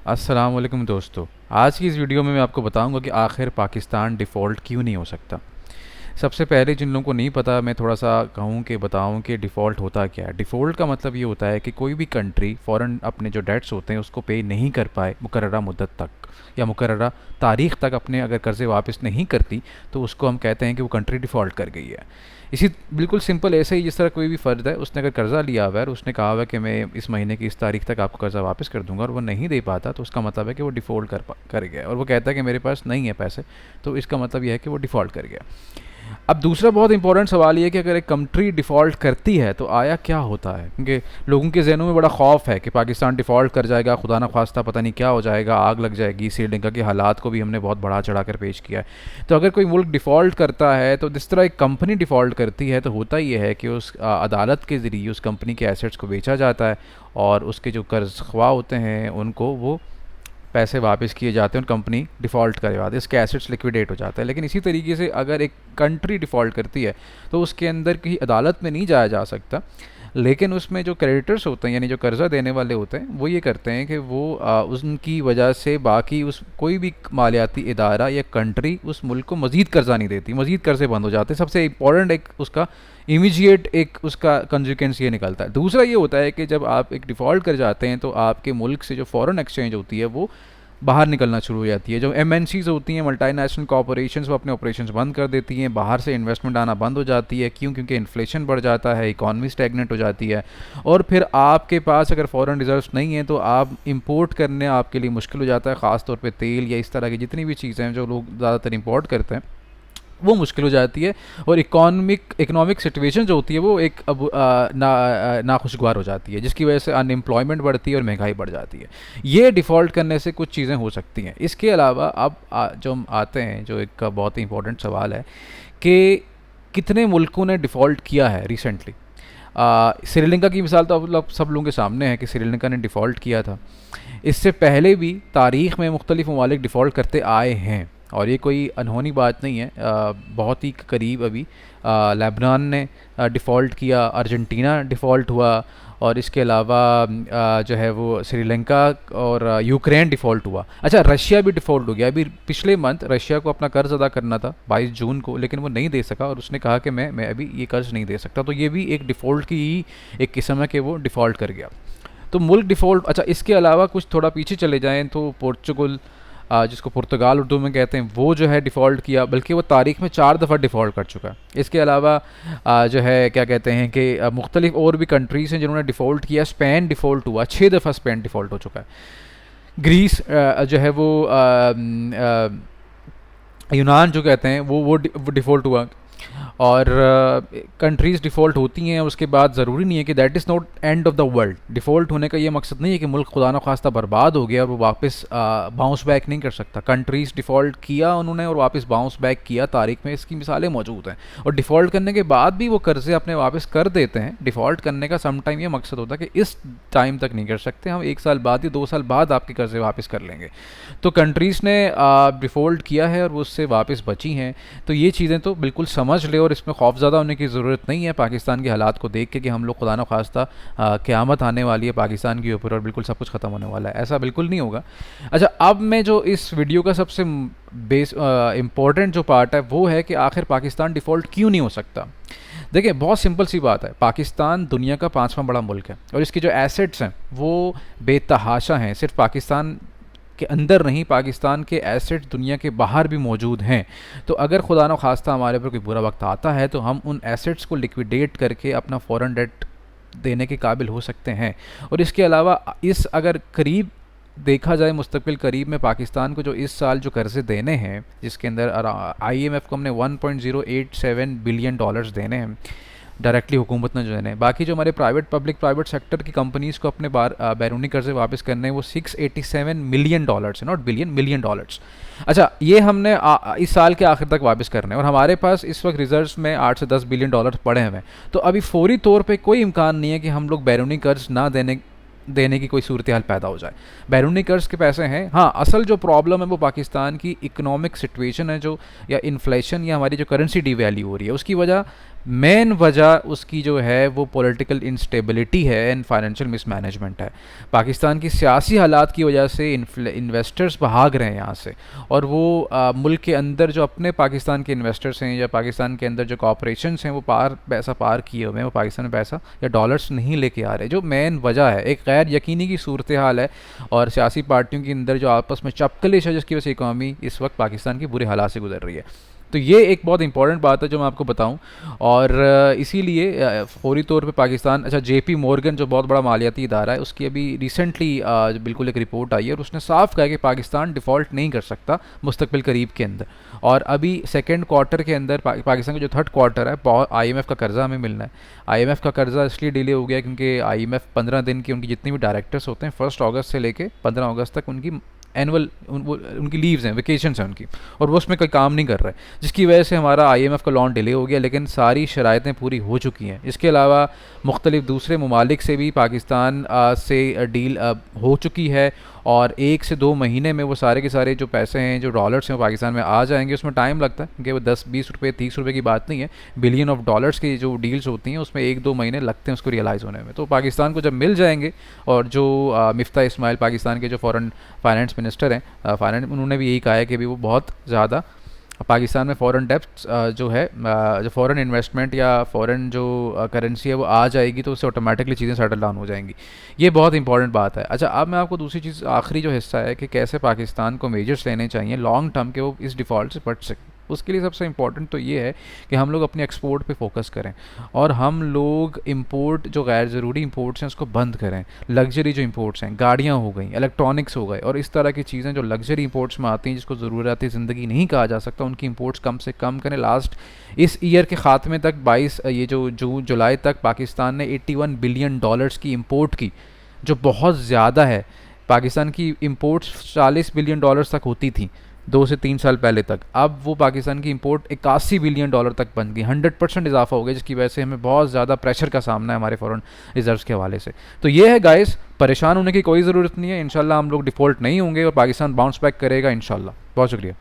अस्सलाम वालेकुम दोस्तों। आज की इस वीडियो में मैं आपको बताऊंगा कि आखिर पाकिस्तान डिफ़ॉल्ट क्यों नहीं हो सकता। सबसे पहले जिन लोगों को नहीं पता मैं थोड़ा सा कहूँ कि बताऊँ कि डिफ़ॉल्ट होता क्या है। डिफ़ॉल्ट का मतलब ये होता है कि कोई भी कंट्री फ़ौरन अपने जो डेट्स होते हैं उसको पे नहीं कर पाए मुकर्ररा मुद्दत तक या मुकर्ररा तारीख़ तक अपने अगर कर्ज़े वापस नहीं करती, तो उसको हम कहते हैं कि वो कंट्री डिफ़ॉल्ट कर गई है। इसी बिल्कुल सिंपल ऐसे ही जिस तरह कोई भी फ़र्द है उसने अगर कर्ज़ा लिया हुआ है और उसने कहा हुआ है कि मैं इस महीने की इस तारीख तक आपको कर्ज़ा वापस कर दूंगा और वो नहीं दे पाता, तो उसका मतलब है कि वो डिफ़ॉल्ट कर गया। और वो कहता है कि मेरे पास नहीं है पैसे, तो इसका मतलब यह है कि वो डिफ़ॉल्ट कर गया। अब दूसरा बहुत इंपॉर्टेंट सवाल ये है कि अगर एक कंट्री डिफ़ॉल्ट करती है तो आया क्या होता है, क्योंकि लोगों के जहनों में बड़ा खौफ है कि पाकिस्तान डिफ़ॉल्ट कर जाएगा, खुदा न खास्ता पता नहीं क्या हो जाएगा, आग लग जाएगी। श्रीलंका के हालात को भी हमने बहुत बढ़ा चढ़ा कर पेश किया है। तो अगर कोई मुल्क डिफ़ॉल्ट करता है, तो जिस तरह एक कंपनी डिफ़ॉल्ट करती है, तो होता ये है कि उस अदालत के ज़रिए उस कंपनी के एसेट्स को बेचा जाता है और उसके जो कर्ज ख्वाह होते हैं उनको वो पैसे वापस किए जाते हैं और कंपनी डिफ़ॉल्ट करे बाद इसके एसेट्स लिक्विडेट हो जाते हैं। लेकिन इसी तरीके से अगर एक कंट्री डिफ़ॉल्ट करती है तो उसके अंदर की अदालत में नहीं जाया जा सकता, लेकिन उसमें जो क्रेडिटर्स होते हैं यानी जो कर्ज़ा देने वाले होते हैं वो ये करते हैं कि वो उनकी वजह से बाकी उस कोई भी मालियाती इदारा या कंट्री उस मुल्क को मज़ीद कर्ज़ा नहीं देती, मज़ीद कर्ज़े बंद हो जाते हैं। सबसे इंपॉर्टेंट एक उसका इमीडिएट एक उसका कंसिक्वेंस ये निकलता है। दूसरा ये होता है कि जब आप एक डिफ़ॉल्ट कर जाते हैं तो आपके मुल्क से जो फ़ॉरेन एक्सचेंज होती है वो बाहर निकलना शुरू हो जाती है। जो एमएनसीज होती हैं, मल्टीनेशनल कॉरपोरेशंस, वो अपने ऑपरेशंस बंद कर देती हैं, बाहर से इन्वेस्टमेंट आना बंद हो जाती है। क्यों? क्योंकि इन्फ्लेशन बढ़ जाता है, इकॉनमी स्टैग्नेंट हो जाती है और फिर आपके पास अगर फॉरेन रिजर्व्स नहीं है तो आप इंपोर्ट करने आपके लिए मुश्किल हो जाता है। ख़ास तौर पे तेल या इस तरह की जितनी भी चीज़ें हैं जो लोग ज़्यादातर इंपोर्ट करते हैं वो मुश्किल हो जाती है और इकोनॉमिक सिचुएशन जो होती है वो एक अब नाखुशगवार हो जाती है, जिसकी वजह से अनएम्प्लॉयमेंट बढ़ती है और महंगाई बढ़ जाती है। ये डिफ़ॉल्ट करने से कुछ चीज़ें हो सकती हैं। इसके अलावा अब जो हम आते हैं, जो एक बहुत ही इंपॉर्टेंट सवाल है कि कितने मुल्कों ने डिफ़ॉल्ट किया है रिसेंटली। श्रीलंका की मिसाल तो अब सब लोगों के सामने है कि श्रीलंका ने डिफ़ॉल्ट किया था। इससे पहले भी तारीख़ में मुख्तलिफ ममालिक डिफ़ॉल्ट करते आए हैं और ये कोई अनहोनी बात नहीं है। बहुत ही करीब अभी लेबनान ने डिफ़ॉल्ट किया, अर्जेंटीना डिफ़ॉल्ट हुआ और इसके अलावा जो है वो श्रीलंका और यूक्रेन डिफ़ॉल्ट हुआ। अच्छा, रशिया भी डिफ़ॉल्ट हो गया। अभी पिछले मंथ रशिया को अपना कर्ज़ अदा करना था 22 जून को, लेकिन वो नहीं दे सका और उसने कहा कि मैं अभी ये कर्ज़ नहीं दे सकता। तो ये भी एक डिफ़ॉल्ट की ही एक किस्म है कि वो डिफ़ॉल्ट कर गया। तो मुल्क डिफ़ॉल्ट। अच्छा, इसके अलावा कुछ थोड़ा पीछे चले जाएँ तो पोर्चुगल, जिसको पुर्तगाल उर्दू में कहते हैं, वो जो है डिफ़ॉल्ट किया, बल्कि वो तारीख़ में 4 दफ़ा डिफ़ॉल्ट कर चुका है। इसके अलावा जो है क्या कहते हैं कि मुख्तलिफ और भी कंट्रीज़ हैं जिन्होंने डिफ़ॉल्ट किया। स्पेन डिफ़ॉल्ट हुआ, 6 दफ़ा स्पेन डिफ़ॉल्ट हो चुका है। ग्रीस जो है वो यूनान जो कहते हैं वो डिफ़ॉल्ट हुआ। और कंट्रीज़ डिफ़ॉल्ट होती हैं उसके बाद ज़रूरी नहीं है कि that is not end of the world. Default होने का ये मकसद नहीं है कि मुल्क खुदा न खास्ता बर्बाद हो गया और वो वापस बाउंस बैक नहीं कर सकता। कंट्रीज़ डिफ़ॉल्ट किया उन्होंने और वापस बाउंस बैक किया, तारीख में इसकी मिसालें मौजूद हैं। और डिफ़ॉल्ट करने के बाद भी वो कर्ज़े अपने वापस कर देते हैं। डिफ़ॉल्ट करने का सम टाइम ये मकसद होता है कि इस टाइम तक नहीं कर सकते, हम 1 साल बाद या 2 साल बाद आपके कर्ज़े वापस कर लेंगे। तो कंट्रीज़ ने डिफ़ॉल्ट किया है और वो उससे वापस बची हैं। तो ये चीज़ें तो बिल्कुल समझ ले और इसमें खौफज़दा होने की ज़रूरत नहीं है पाकिस्तान के हालात को देख के कि हम लोग खुदा न खास्ता क़यामत आने वाली है पाकिस्तान के ऊपर और बिल्कुल सब कुछ ख़त्म होने वाला है। ऐसा बिल्कुल नहीं होगा। अच्छा, अब मैं जो इस वीडियो का सबसे इम्पोर्टेंट जो पार्ट है वो है कि आखिर पाकिस्तान डिफ़ॉल्ट क्यों नहीं हो सकता। देखिए, बहुत सिंपल सी बात है। पाकिस्तान दुनिया का 5वां बड़ा मुल्क है और इसके जो एसेट्स हैं वो बेतहाशा हैं। सिर्फ पाकिस्तान के अंदर नहीं, पाकिस्तान के एसेट्स दुनिया के बाहर भी मौजूद हैं। तो अगर खुदा न खास्ता हमारे ऊपर कोई बुरा वक्त आता है तो हम उन एसेट्स को लिक्विडेट करके अपना फॉरेन डेट देने के काबिल हो सकते हैं। और इसके अलावा इस अगर करीब देखा जाए, मुस्तकबिल करीब में पाकिस्तान को जो इस साल जो कर्ज़े देने हैं, जिसके अंदर IMF को हमने $1.087 बिलियन देने हैं डायरेक्टली हुकूमत ने जो है, बाकी जो हमारे प्राइवेट सेक्टर की कंपनीज़ को अपने बैरूनी कर्जे वापस करने हैं वो $687 मिलियन है, नॉट बिलियन, मिलियन डॉलर्स। अच्छा, ये हमने इस साल के आखिर तक वापस करने हैं और हमारे पास इस वक्त रिजर्व्स में 8 से 10 बिलियन डॉलर पड़े हुए हैं। तो अभी फौरी तौर पे कोई इम्कान नहीं है कि हम लोग बैरूनी कर्ज ना देने की कोई सूरत हाल पैदा हो जाए। बैरूनी कर्ज के पैसे हैं। हाँ, असल जो प्रॉब्लम है वो पाकिस्तान की इकोनॉमिक सिचुएशन है, जो या इन्फ्लेशन या हमारी जो करेंसी डीवैल्यू हो रही है उसकी वजह मेन वजह उसकी जो है वो पॉलिटिकल इंस्टेबिलिटी है एंड फाइनेंशियल मिसमैनेजमेंट है। पाकिस्तान की सियासी हालात की वजह से इन्वेस्टर्स भाग रहे हैं यहाँ से, और वो मुल्क के अंदर जो अपने पाकिस्तान के इन्वेस्टर्स हैं या पाकिस्तान के अंदर जो कॉपरेशंस हैं वो पैसा पार किए हुए हैं, वो पाकिस्तान में पैसा या डॉलर्स नहीं लेके आ रहे, जो मेन वजह है। एक गैर यकीनी की सूरत हाल है, और सियासी पार्टियों के अंदर जो आपस में चपकलिश है जिसकी वजह से इकॉनमी इस वक्त पाकिस्तान की बुरे हालात से गुजर रही है। तो ये एक बहुत इंपॉर्टेंट बात है जो मैं आपको बताऊं, और इसीलिए फौरी तौर पे पाकिस्तान, अच्छा जेपी मॉर्गन जो बहुत बड़ा मालियाती इदारा है, उसकी अभी रिसेंटली बिल्कुल एक रिपोर्ट आई है और उसने साफ कहा कि पाकिस्तान डिफ़ॉल्ट नहीं कर सकता मुस्तकबिल करीब के अंदर। और अभी सेकेंड क्वार्टर के अंदर पाकिस्तान का जो थर्ड क्वार्टर है, IMF का कर्जा हमें मिलना है। IMF का कर्जा इसलिए डिले हो गया क्योंकि IMF 15 दिन की उनकी जितनी भी डायरेक्टर्स होते हैं 1 अगस्त से लेके 15 अगस्त तक उनकी एनुअल उनकी लीव्स हैं, वेकेशंस हैं उनकी, और वो उसमें कोई काम नहीं कर रहे, जिसकी वजह से हमारा IMF का लॉन डिले हो गया। लेकिन सारी शराइतें पूरी हो चुकी हैं। इसके अलावा मुख्तलिफ दूसरे ममालिक से भी पाकिस्तान से डील हो चुकी है, और 1 से 2 महीने में वो सारे के सारे जो पैसे हैं, जो डॉलर्स हैं, वो पाकिस्तान में आ जाएंगे। उसमें टाइम लगता है क्योंकि वो 10-20 रुपये 30 रुपये की बात नहीं है, बिलियन ऑफ डॉलर्स की जो डील्स होती हैं उसमें 1-2 महीने लगते हैं उसको रियलाइज़ होने में। तो पाकिस्तान को जब मिल जाएंगे, और जो मिफ्ता इस्माइल पाकिस्तान के जो फॉरेन फाइनेंस मिनिस्टर हैं, उन्होंने भी यही कहा है कि भी वो बहुत ज़्यादा पाकिस्तान में फ़ॉरेन डेब्ट जो है, जो फ़ॉरेन इन्वेस्टमेंट या फ़ॉरेन जो करेंसी है वो आ जाएगी, तो उससे ऑटोमेटिकली चीज़ें सेटल डाउन हो जाएंगी। ये बहुत इंपॉर्टेंट बात है। अच्छा, अब मैं आपको दूसरी चीज़, आखिरी जो हिस्सा है कि कैसे पाकिस्तान को मेजर्स लेने चाहिए लॉन्ग टर्म के वो इस डिफ़ॉल्ट से बच सकें। उसके लिए सबसे इम्पॉर्टेंट तो ये है कि हम लोग अपने एक्सपोर्ट पे फोकस करें, और हम लोग इंपोर्ट जो गैर ज़रूरी इंपोर्ट्स हैं उसको बंद करें। लग्जरी जो इंपोर्ट्स हैं, गाड़ियाँ हो गई, इलेक्ट्रॉनिक्स हो गए, और इस तरह की चीज़ें जो लग्जरी इंपोर्ट्स में आती हैं जिसको ज़रूरत ज़िंदगी नहीं कहा जा सकता, उनकी इंपोर्ट्स कम से कम करें। लास्ट इस ईयर के ख़ात्मे तक 22 ये जो जून जुलाई तक पाकिस्तान ने 81 बिलियन डॉलर्स की इम्पोर्ट की, जो बहुत ज़्यादा है। पाकिस्तान की इंपोर्ट्स 40 बिलियन डॉलर्स तक होती थी 2 से 3 साल पहले तक। अब वो पाकिस्तान की इंपोर्ट 81 बिलियन डॉलर तक बन गई, 100% इजाफा हो गया, जिसकी वजह से हमें बहुत ज़्यादा प्रेशर का सामना है हमारे फॉरेन रिजर्व्स के हवाले से। तो ये है गाइस, परेशान होने की कोई ज़रूरत नहीं है। इंशाल्लाह हम लोग डिफ़ॉल्ट नहीं होंगे और पाकिस्तान बाउंस बैक करेगा इंशाल्लाह। बहुत शुक्रिया।